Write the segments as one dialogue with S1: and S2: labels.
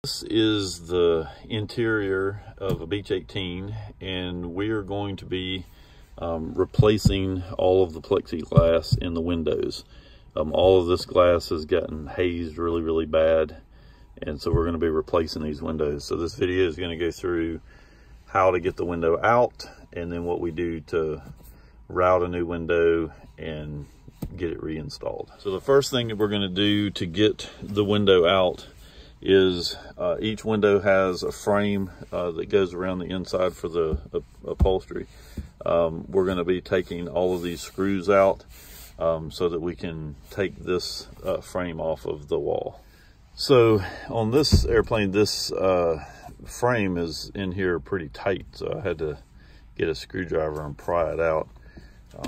S1: This is the interior of a Beech 18, and we are going to be replacing all of the plexiglass in the windows. All of this glass has gotten hazed really bad, and so we're going to be replacing these windows. So this video is going to go through how to get the window out, and then what we do to route a new window and get it reinstalled. So the first thing that we're going to do to get the window out is each window has a frame that goes around the inside for the upholstery. We're going to be taking all of these screws out so that we can take this frame off of the wall. So on this airplane, this frame is in here pretty tight, so I had to get a screwdriver and pry it out.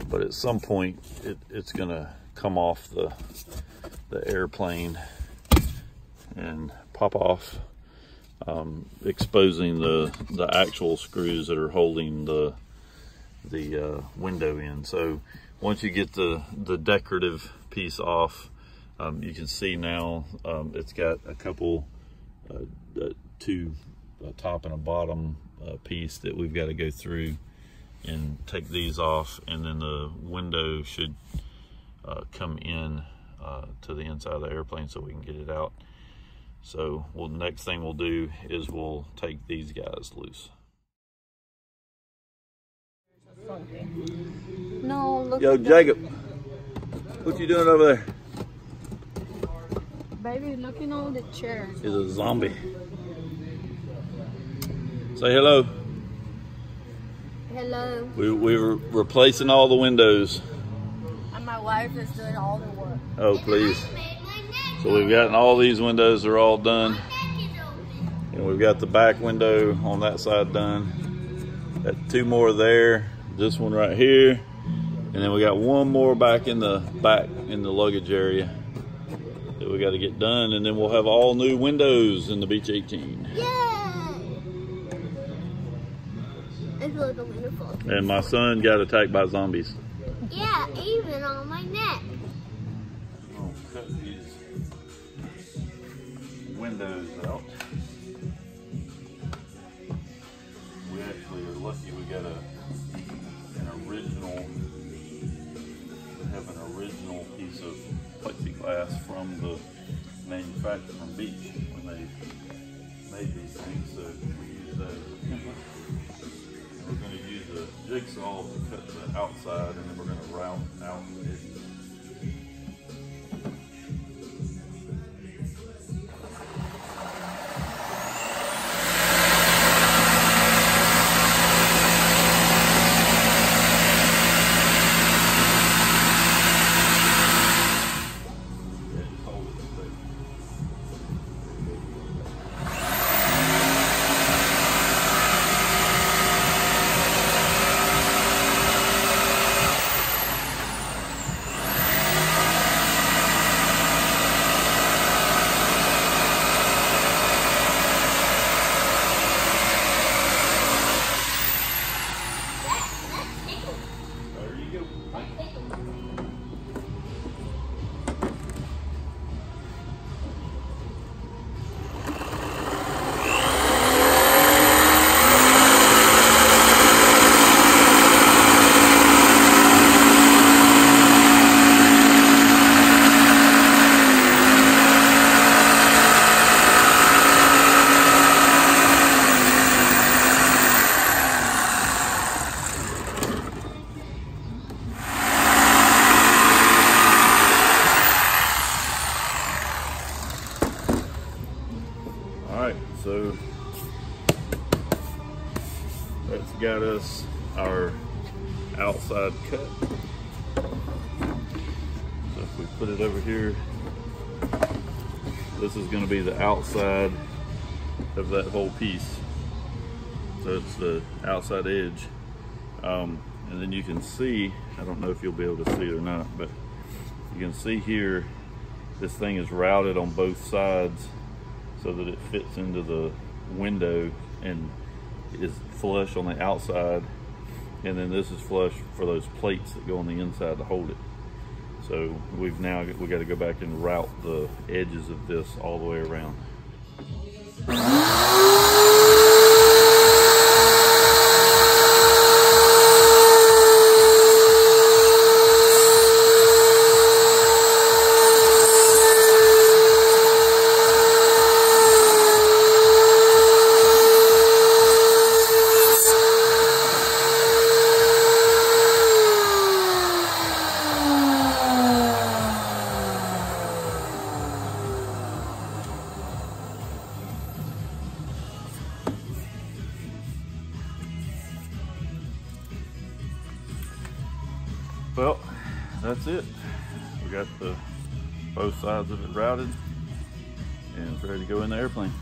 S1: But at some point it's going to come off the airplane and pop off, exposing the actual screws that are holding the window in. So once you get the decorative piece off, you can see now it's got a couple, two, a top and a bottom piece that we've got to go through and take these off, and then the window should come in to the inside of the airplane so we can get it out. So the next thing we'll do is we'll take these guys loose.
S2: No, look.
S1: Yo, Jacob, what you doing over there?
S2: Baby, looking on the chair.
S1: He's a zombie. Say hello.
S2: Hello.
S1: We're replacing all the windows.
S2: And my wife is doing all the work.
S1: Oh, please. So we've gotten all these windows are all done. And we've got the back window on that side done. Got two more there. This one right here. And then we got one more back in the luggage area that we got to get done. And then we'll have all new windows in the Beech 18.
S2: Yay! It's looking wonderful.
S1: And my son got attacked by zombies.
S2: Yeah, even on my neck.
S1: I'll cut these windows out. We actually are lucky we got an original piece of plexiglass from the manufacturer from Beech when they made these things, so we use that as a template. We're going to use a jigsaw to cut the outside, and then we're going to route out the edges. So that's got us our outside cut. So if we put it over here, this is going to be the outside of that whole piece. So it's the outside edge. And then you can see, I don't know if you'll be able to see it or not, but you can see here, this thing is routed on both sides so that it fits into the window and is flush on the outside, and then this is flush for those plates that go on the inside to hold it. So we got to go back and route the edges of this all the way around. Well, that's it. We got both sides of it routed and it's ready to go in the airplane.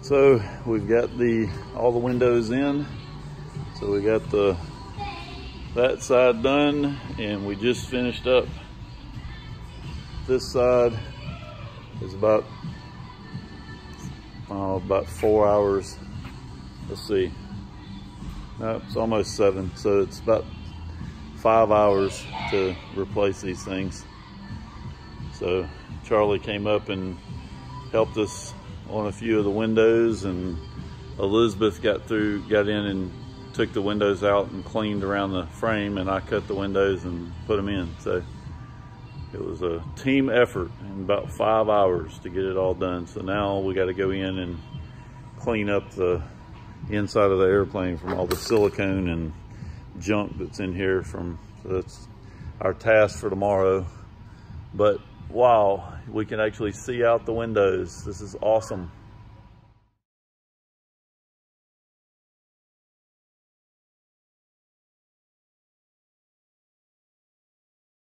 S1: So we've got all the windows in. So we got that side done, and we just finished up this side. It's about 4 hours. Let's see. No, it's almost 7. So it's about 5 hours to replace these things. So Charlie came up and helped us on a few of the windows, and Elizabeth got in and took the windows out and cleaned around the frame, and I cut the windows and put them in. So it was a team effort in about 5 hours to get it all done. So now we got to go in and clean up the inside of the airplane from all the silicone and junk that's in here. So that's our task for tomorrow. But wow, we can actually see out the windows. This is awesome.